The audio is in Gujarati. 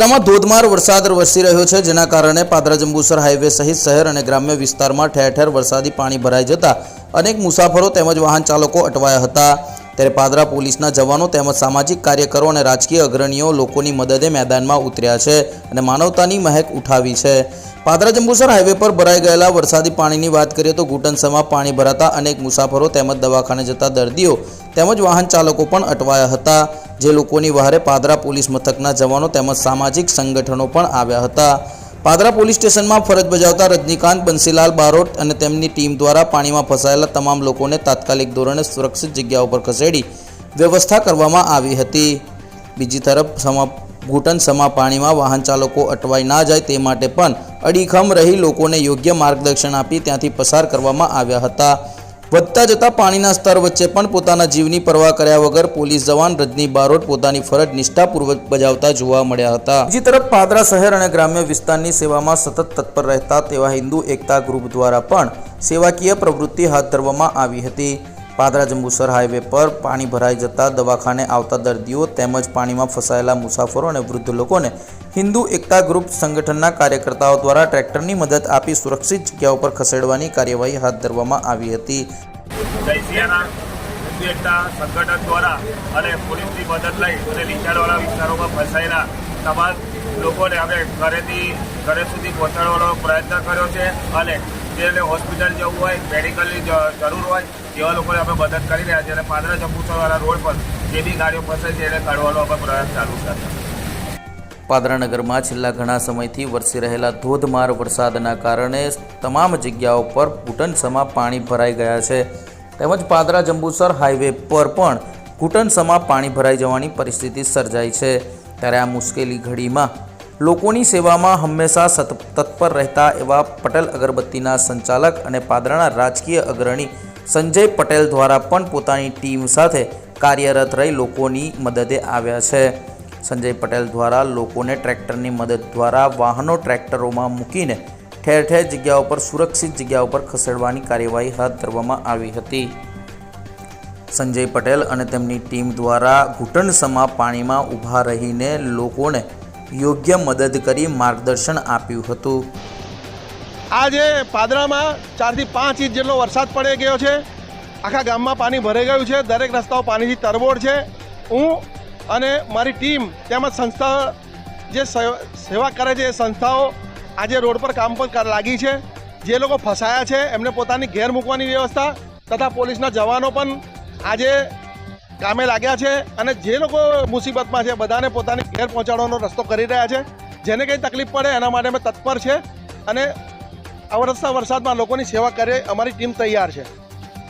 પાદરામાં ધોધમાર વરસાદ વરસી રહ્યો છે, જેના કારણે પાદરા જંબુસર હાઈવે સહિત શહેર અને ગ્રામ્ય વિસ્તારમાં ઠેર ઠેર વરસાદી પાણી ભરાઈ જતા અનેક મુસાફરો તેમજ વાહન ચાલકો અટવાયા હતા। ત્યારે પાદરા પોલીસના જવાનો તેમજ સામાજિક કાર્યકરો અને રાજકીય અગ્રણીઓ લોકોની મદદે મેદાનમાં ઉતર્યા છે અને માનવતાની મહેક ઉઠાવી છે। પાદરા જંબુસર હાઈવે પર ભરાઈ ગયેલા વરસાદી પાણીની વાત કરીએ તો ઘૂંટણસમાં પાણી ભરાતા અનેક મુસાફરો તેમજ દવાખાને જતા દર્દીઓ તેમજ વાહન ચાલકો પણ અટવાયા હતા, જે લોકોની વહારે પાદરા પોલીસ મથકના જવાનો તેમજ સામાજિક સંગઠનો પણ આવ્યા હતા। પાદરા પોલીસ સ્ટેશનમાં ફરજ બજાવતા રજનીકાંત બંસીલાલ બારોટ અને તેમની ટીમ દ્વારા પાણીમાં ફસાયેલા તમામ લોકોને તાત્કાલિક ધોરણે સુરક્ષિત જગ્યાઓ પર ખસેડી વ્યવસ્થા કરવામાં આવી હતી। બીજી તરફ ઘૂંટણસમા પાણીમાં વાહન ચાલકો અટવાઈ ના જાય તે માટે પણ અડીખમ રહી લોકોને યોગ્ય માર્ગદર્શન આપી ત્યાંથી પસાર કરવામાં આવ્યા હતા। વધતા જતા પાણીના સ્તર વચ્ચે પણ પોતાના જીવની પરવા કર્યા વગર પોલીસ જવાન રજની બારોટ પોતાની ફરજ નિષ્ઠાપૂર્વક બજાવતા જોવા મળ્યા હતા। બીજી તરફ પાદરા શહેર અને ગ્રામ્ય વિસ્તારની સેવામાં સતત તત્પર રહેતા તેવા હિન્દુ એકતા ગ્રુપ દ્વારા પણ સેવાકીય પ્રવૃત્તિ હાથ ધરવામાં આવી હતી। પાદરા જંબુસર હાઈવે પર પાણી ભરાઈ જતા દવાખાને આવતા દર્દીઓ તેમજ પાણીમાં ફસાયેલા મુસાફરો અને વૃદ્ધ લોકોને હિન્દુ એકતા ગ્રુપ સંગઠનના કાર્યકર્તાઓ દ્વારા ટ્રેક્ટરની મદદ આપી સુરક્ષિત જગ્યાઓ પર ખસેડવાની કાર્યવાહી હાથ ધરવામાં આવી હતી। હિન્દુ એકતા સંગઠન દ્વારા અને પોલીસની મદદ લઈ અને નીચાણવાળા વિસ્તારોમાં ફસાયેલા તમામ લોકોને અમે ઘરે સુધી પહોંચાડવાનો પ્રયત્ન કર્યો છે અને જેને હોસ્પિટલ જવું હોય, મેડિકલની જરૂર હોય એવા લોકોને અમે મદદ કરી રહ્યા છીએ અને પાદરા જંબુસરવાળા રોડ પર જે બી ગાડીઓ ફસાય છે એને કાઢવાનો અમે પ્રયાસ ચાલુ છે। પાદરા નગરમાં છેલ્લા ઘણા સમયથી વરસી રહેલા ધોધમાર વરસાદના કારણે તમામ જગ્યાઓ પર ઘૂંટણસમાં પાણી ભરાઈ ગયા છે તેમજ પાદરા જંબુસર હાઈવે પર પણ ઘૂંટણસમાં પાણી ભરાઈ જવાની પરિસ્થિતિ સર્જાઈ છે। ત્યારે આ મુશ્કેલી ઘડીમાં લોકોની સેવામાં હંમેશા તત્પર રહેતા એવા પટેલ અગરબત્તીના સંચાલક અને પાદરાના રાજકીય અગ્રણી સંજય પટેલ દ્વારા પણ પોતાની ટીમ સાથે કાર્યરત રહી લોકોની મદદે આવ્યા છે। સંજય પટેલ દ્વારા લોકોને ટ્રેક્ટરની મદદ દ્વારા વાહનો ટ્રેક્ટરોમાં મૂકીને ઠેર ઠેર જગ્યાઓ પર સુરક્ષિત જગ્યાઓ પર ખસેડવાની કાર્યવાહી હાથ ધરવામાં આવી હતી। સંજય પટેલ અને તેમની ટીમ દ્વારા ઘૂંટણસમા પાણીમાં ઊભા રહીને લોકોને યોગ્ય મદદ કરી માર્ગદર્શન આપ્યું હતું। આજે પાદરામાં 4 થી 5 ઇંચ જેટલો વરસાદ પડી ગયો છે। આખા ગામમાં પાણી ભરાઈ ગયું છે, દરેક રસ્તાઓ પાણીથી તરબોળ છે। હું અને મારી ટીમ તેમજ સંસ્થા જે સેવા કરે છે એ સંસ્થાઓ આજે રોડ પર કામ પર લાગી છે। જે લોકો ફસાયા છે એમને પોતાની ઘેર મૂકવાની વ્યવસ્થા તથા પોલીસના જવાનો પણ આજે કામે લાગ્યા છે અને જે લોકો મુસીબતમાં છે બધાને પોતાની ઘેર પહોંચાડવાનો રસ્તો કરી રહ્યા છે। જેને કંઈ તકલીફ પડે એના માટે અમે તત્પર છે અને આ વરસતા વરસાદમાં લોકોની સેવા કરે અમારી ટીમ તૈયાર છે।